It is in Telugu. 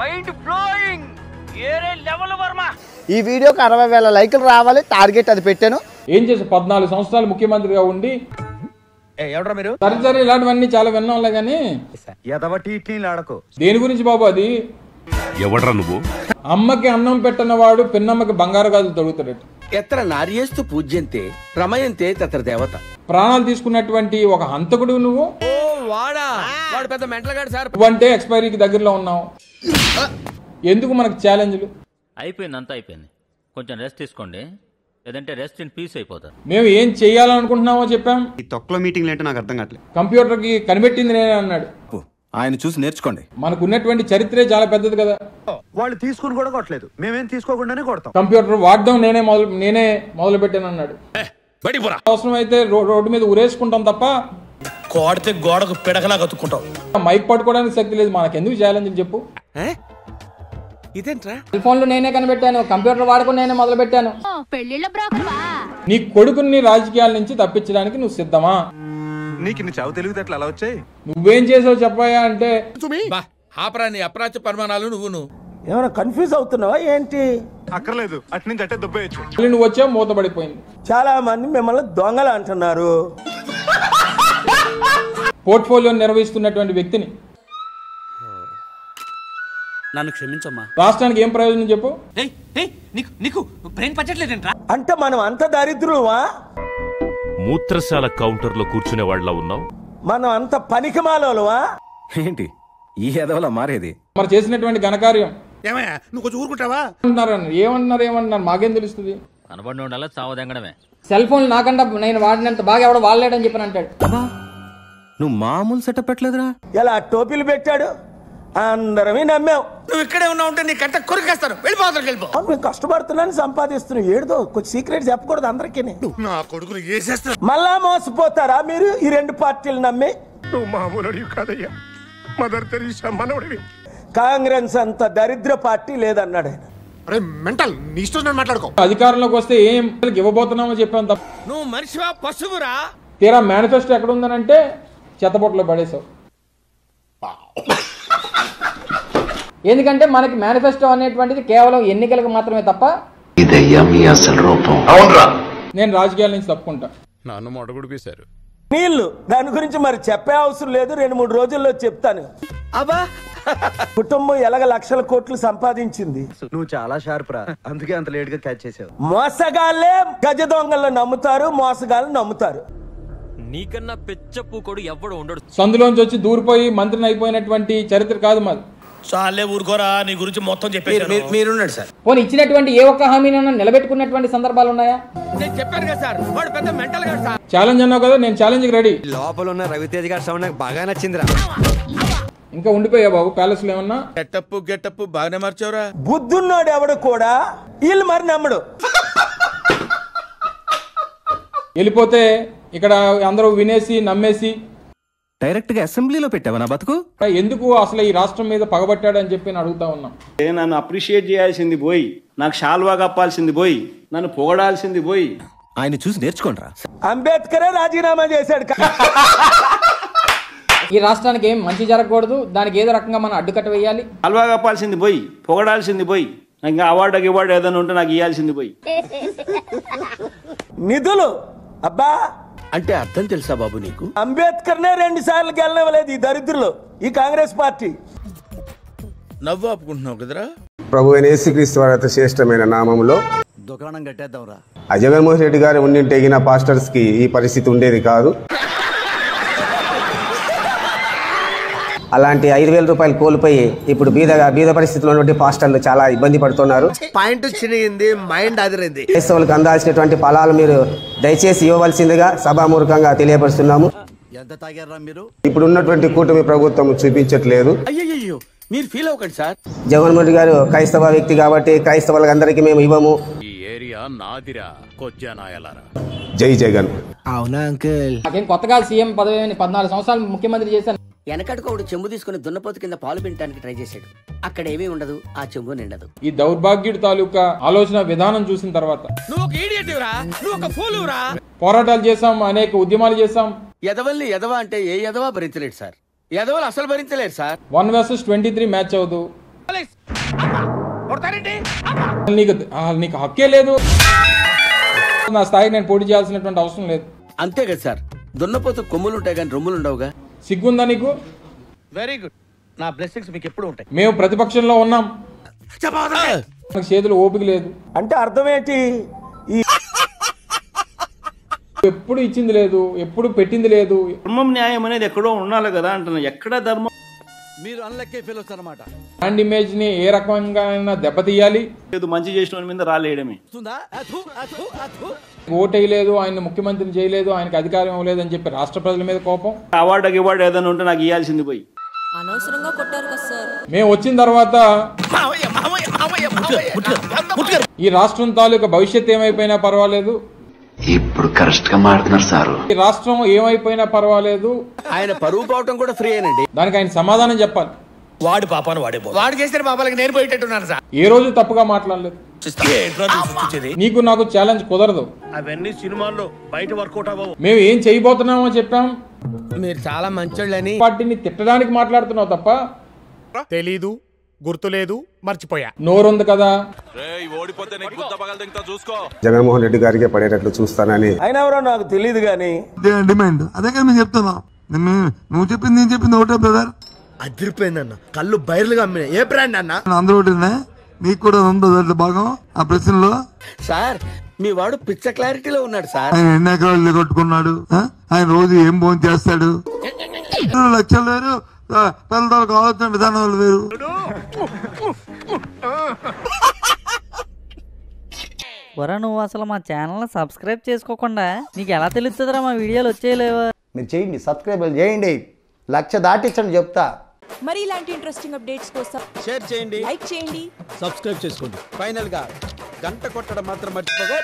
మైండ్ బ్లోయింగ్ ఏరే లెవెల్ వర్మ. ఈ వీడియోకి 60,000 లైకులు రావాలి టార్గెట్, అది పెట్టాను. ఏం చేసి 14 సంవత్సరాలు ముఖ్యమంత్రిగా ఉండి ఎవడ్రా మీరు? సరే ఇలాంటివన్నీ చాలా విన్నాంలే కానీ దేని గురించి బాబు అది? ఎవడ్రా నువ్వు? అమ్మకి అన్నం పెట్టినవాడు పిన్నమ్మకి బంగారు గాజులు తొడుగుతాడట. ఎత్ర నార్యేస్తు పూజ్యంతే రమయంతే తత్ర దేవత. ప్రాణాలు తీసుకున్నటువంటి ఒక హంతకుడు నువ్వు. వాడు పెద్ద మెంటల్ గాడు సార్. నువ్వంటే ఎక్స్పైరీకి దగ్గరలో ఉన్నావు. ఎందుకు మనకు ఛాలెంజ్లు? అయిపోయింది, అంతా అయిపోయింది. కొంచెం రెస్ట్ తీసుకోండి, లేదంటే రెస్ట్ ఇన్ పీస్ అయిపోతారు. మేము ఏం చెయ్యాలనుకుంటున్నామో చెప్పాం. ఈ తొక్కలో మీటింగ్లు ఏంటో నాకు అర్థం కావట్లేదు. కంప్యూటర్కి కనిపెట్టింది నేనే అన్నాడు. ఆయన చూసి నేర్చుకోండి. మనకు ఉన్నటువంటి చరిత్రే చాలా పెద్దది కదా. వాళ్ళు తీసుకుని కూడా కొట్టలేదు, మేమేం తీసుకోకుండానే కొడతాం. కంప్యూటర్ వాడడం నేనే మొదలు పెట్టాను అన్నాడు. అవసరం అయితే రోడ్డు మీద ఉరేసుకుంటాం తప్ప కోడితే గోడకు పిడకలా కతుక్కుంటాం. మైక్ పట్టుకోవడానికి శక్తి లేదు. మనకెందుకు ఛాలెంజ్ చెప్పు? ఇదేంట్రా? సెల్ ఫోన్లు నేనే కనిపెట్టాను, కంప్యూటర్ వాడుకుని నేనే మొదలు పెట్టాను. నీ కొడుకుని రాజకీయాల నుంచి తప్పించడానికి నువ్వు సిద్ధమా? నీకు ఇన్ని చావు తెలివితేటలు అలా వచ్చాయి? నువ్వేం చేసావు చెప్పాయా అంటే ఆపరాని అప్రాచ్య పరిమాణాలు నువ్వు ఏమైనా కన్ఫ్యూజ్ అవుతున్నావా ఏంటి? అక్కర్లేదు, అటు నుంచి అట్టే దుబ్బేయచ్చు. నువ్వు వచ్చావు, మూతపడిపోయింది. చాలా మంది మిమ్మల్ని దొంగలు అంటున్నారు. పోర్ట్ఫోలియో నిర్వహిస్తున్నటువంటి వ్యక్తిని నన్ను క్షమించమ్మా. రాష్ట్రానికి ఏం ప్రయోజనం చెప్పు? నీకు బ్రెయిన్ పచ్చట్లేదంట్రా. అంటే మనం అంత దరిద్రులమా? మూత్రశాల కౌంటర్ లో కూర్చునే వాళ్ళ ఉన్నావు. మనం అంత పనికిమాలోలమా? ఏంటి ఈ ఎదవలా మారేది? మరి చేసినటువంటి ఘనకార్యం ఏమయ్యా నువ్వు కొంచెం ఊరుకుంటావా? ఏమన్నారు మాకేం తెలుస్తుంది? కనబడి ఉండాలా చావదెంగడమే. సెల్ ఫోన్ నాకంటే నేను వాడినంత బాగా ఎవడో వాడలేడని చెప్పని అంటాడు. నువ్వు మామూలు సెటప్ పెట్టలేదురా. ఇలా టోపీలు పెట్టాడు, అందరమే నమ్మావు. నువ్వు ఇక్కడే ఉన్నావు అంటే నీ కట్ట కొరికేస్తాను. వెళ్ళిపోతాను, వెళ్ళిపో. మేము కష్టపడుతున్నాను, సంపాదిస్తున్నాం. ఏడుదో కొంచెం సీక్రెట్ చెప్పకూడదు అందరికీ. నా కొడుకులు వేసేస్తా. మళ్ళా మోసపోతారా మీరు ఈ రెండు పార్టీలు నమ్మి? నువ్వు మామూలు కాదయ్యా, మదర్ తెరీసా మనవడివి. కాంగ్రెస్ అంత దరిద్ర పార్టీ లేదన్నాడు ఆయన. అరే మెంటల్, నీ ఇష్టం మాట్లాడుకో. అధికారంలోకి వస్తే ఏం ఇవ్వబోతున్నామో చెప్పాను తప్ప నువ్వు మనిషివా పశువురా? తీరా మేనిఫెస్టో ఎక్కడ ఉందనంటే చెత్తబొట్టలో పడేసావు. ఎందుకంటే మనకి మేనిఫెస్టో అనేటువంటిది కేవలం ఎన్నికలకు మాత్రమే తప్ప నేను రాజకీయాల నుంచి తప్పుకుంటా. నన్ను మొడగొడిపేశారు. నీళ్లు దాని గురించి మరి చెప్పే అవసరం లేదు, 2-3 రోజుల్లో చెప్తాను. అబ్బా, కుటుంబం ఎలాగ లక్షల కోట్లు సంపాదించింది. నువ్వు చాలా షార్ప్ రా, అందుకే అంత లేట్ గా క్యాచ్ చేసావు. మోసగాళ్లే గజ దొంగలను నమ్ముతారు, మోసగాళ్ళు నమ్ముతారు. నీకన్నా పెచ్చప్పు కొడు ఎవ్వడు ఉండడు. సందులోంచి వచ్చి దూరిపోయి మంత్రిని అయిపోయినటువంటి చరిత్ర కాదు మాది. చాలే ఊరుకోరా, నీ గురించి మొత్తం చెప్పేసి మీరున్నాడు సార్. పోనీ ఇచ్చినటువంటి ఏ ఒక్క హామీనైనా నిలబెట్టుకున్నటువంటి సందర్భాలు ఉన్నాయా? నేను చెప్పాను కదా సార్, వాడు పెద్ద మెంటల్ గాడు సార్. ఛాలెంజ్ అన్నావు కదా, నేను ఛాలెంజ్కి రెడీ. లోపల ఉన్న రవితేజ్ గారి సౌండ్ నాకు బాగా నచ్చిందిరా. ఇంకా ఉండిపోయా బాబు ప్యాలెస్ లో ఏమన్నా? గెటప్ బాగానే మార్చావురా. బుద్ధున్నాడు ఎవడు కూడా వీళ్ళు మరి నమ్మడు. వెళ్ళిపోతే ఇక్కడ అందరూ వినేసి నమ్మేసి డైరెక్ట్ గా అసెంబ్లీలో పెట్టావా నా బతుకు? ఎందుకు అసలు ఈ రాష్ట్రం మీద పగబట్టాడు అని చెప్పి అడుగుతా ఉన్నాం. నన్ను అప్రిషియేట్ చేయాల్సింది పోయి, నాకు షాల్వా కప్పాల్సింది పోయి, నన్ను పొగడాల్సింది పోయి. ఆయన చూసి నేర్చుకోండి రా. అంబేద్కరే రాజీనామా చేశాడు. ఈ రాష్ట్రానికి ఏం మంచి జరగకూడదు, దానికి ఏదో రకంగా మనం అడ్డుకట్ట వేయాలి. షాల్వా కప్పాల్సింది పోయి, పొగడాల్సింది పోయి, ఇంకా అవార్డు ఏదైనా ఉంటే నాకు ఇవ్వాల్సింది పోయి. నిధులు అబ్బా అంటే అర్థం తెలుసా బాబు నీకు? అంబేద్కర్నే 2 సార్లు గెలవలేదు ఈ దరిద్రులు, ఈ కాంగ్రెస్ పార్టీ. నవ్వు ఆపుకుంటున్నావు కదరా. ప్రభు అయిన యేసుక్రీస్తు వారి అతి శ్రేష్టమైన నామములో దుకాణం కట్టేద్దాంరా. జగన్మోహన్ రెడ్డి గారు ఉండింటే గిన పాస్టర్స్ కి ఈ పరిస్థితి ఉండేది కాదు. అలాంటి 5,000 రూపాయలు కోల్పోయి ఇప్పుడు బీద పరిస్థితిలో ఉన్నటువంటి పాస్టర్లు చాలా ఇబ్బంది పడుతున్నారు. పాయింట్ చిరిగింది, మైండ్ అదిరింది. క్రైస్తవులకు అందాల్సినటువంటి ఫలాలు మీరు దయచేసి ఇవ్వవలసిందిగా సభామూర్ఖంగా తెలియపరుస్తున్నాము. ఎంత తాగారా మీరు? ఇప్పుడు ఉన్నటువంటి కూటమి ప్రభుత్వం చూపించట్లేదు. అయ్యో మీరు ఫీల్ అవ్వకండి సార్. జగన్మోహన్ రెడ్డి గారు క్రైస్తవ వ్యక్తి కాబట్టి క్రైస్తవులకు అందరికీ మేము ఇవ్వము. ఈ ఏరియా నాదిరా, కొజ్జానాయలారా. జై జగన్. అవునా అంకుల్? నాకేం కొత్తగా సీఎం పదవి 14 సంవత్సరాలు ముఖ్యమంత్రి చేశాను. వెనకడుకోడు చెంబు తీసుకుని దున్నపోతు కింద పాలు పిండడానికి ట్రై చేశాడు. అక్కడ ఏమీ ఉండదు, ఆ చెంబు నిండదు. ఈ దౌర్భాగ్యుడి తాలూకా ఆలోచన విధానం చూసిన తర్వాత నువ్వు ఒక ఇడియట్ రా, నువ్వు ఒక ఫూలు రా. పోరాటాలు చేశాం, అనేక ఉద్యమాలు చేశాం. ఎదవల్ని ఎదవ అంటే ఏ ఎదవా భరించలేడు సార్. ఎదవలు అసలు భరించలేరు సార్. 1 versus 23 మ్యాచ్ అవుదు. నీకు హక్కే లేదు. నా స్థాయికి నేను పోటీ చేయాల్సినటువంటి అవసరం లేదు. అంతే కదా సార్, దున్నపోతు కొమ్ములు ఉంటాయి కానీ రొమ్ములు ఉండవుగా. సిగ్గుందా నీకు? Very good. నా బ్లెస్సింగ్స్ మీకు ఎప్పుడు ఉంటాయి. మేము ప్రతిపక్షంలో ఉన్నాం, నాకు చేతులు ఓపిక లేదు. అంటే అర్థం ఏంటి? ఎప్పుడు ఇచ్చింది లేదు, ఎప్పుడు పెట్టింది లేదు. ధర్మం న్యాయం అనేది ఎక్కడో ఉండాలి కదా అంటున్నా. ఎక్కడ ధర్మం? మీరు అన్లక్కే ఫెలోస్ అన్నమాట. బ్రాండ్ ఇమేజ్ ని ఏ రకంగా దెబ్బతీయాలి. మంచి చేసిన మీద రాలేయడమే. ఓటేయలేదు, ఆయన ముఖ్యమంత్రిని చేయలేదు, ఆయనకు అధికారం ఇవ్వలేదు అని చెప్పి రాష్ట్ర ప్రజల మీద కోపం. అవార్డు ఏదైనా ఉంటే నాకు ఇవ్వాల్సింది పోయి అనవసరంగా కొట్టారు కదా సార్. మేము వచ్చిన తర్వాత ఈ రాష్ట్రం తాలూకా భవిష్యత్ ఏమైపోయినా పర్వాలేదు. ఇప్పుడు కరెక్ట్ గా మాట్లాడుతున్నారు సార్. ఈ రాష్ట్రం ఏమైపోయినా పర్వాలేదు. ఆయన పరువు పోవటం కూడా ఫ్రీ అయినండి. దానికి ఆయన సమాధానం చెప్పాలి. వాడి పాపాను వాడు చేసిన పాపాలకి నేను పోయేటట్టున్నాను సార్. ఏ రోజు తప్పుగా మాట్లాడలేదు. నీకు నాకు ఛాలెంజ్ కుదరదు. అవన్నీ సినిమాల్లో బయట వర్కౌట్ అవ్వవు. మేము ఏం చేయబోతున్నామో చెప్పాం. మీరు చాలా మంచోళ్ళని పార్టీని తిట్టడానికి మాట్లాడుతున్నావు తప్ప తెలీదు, గుర్తులేదు, మర్చిపోయా. నోరుంది కదా. జగన్మోహన్ రెడ్డి గారికి పడేటట్లు చూస్తానని. ఆయన ఎవరో నాకు తెలియదు కానీ డిమాండ్ అదే కదా నేను చెప్తున్నా. నువ్వు చెప్పింది నేను చెప్పింది ఒకటే బ్రదర్. అదిరిపోయిందన్న. కళ్ళు బయర్లుగా అమ్మిన. ఏ బ్రాండ్ అన్న? అందరూ ఒకటినే. మీకు కూడా ఉందో దాంట్లో భాగం ఆ ప్రశ్నలో. సార్ మీ వాడు పిచ్చ క్లారిటీలో ఉన్నాడు సార్. ఆయన ఎన్ని ఎకరాలు కొట్టుకున్నాడు, ఆయన రోజు ఏం భోజనం చేస్తాడు, లక్షలు వేరు, పిల్లలు కావాల్సిన విధానాలు వేరు. వరా నువ్వు అసలు మా ఛానల్ సబ్స్క్రైబ్ చేసుకోకుండా నీకు ఎలా తెలుస్తుందిరా మా వీడియోలు వచ్చేయలేవా? మీరు చేయండి, సబ్స్క్రైబ్ చేయండి, 1,00,000 దాటించండి చెప్తా. మరి ఇలాంటి ఇంట్రెస్టింగ్ అప్డేట్స్ కోసం షేర్ చేయండి, లైక్ చేయండి, సబ్స్క్రైబ్ చేసుకోండి. ఫైనల్ గా గంట కొట్టడం మాత్రం మర్చిపోగా.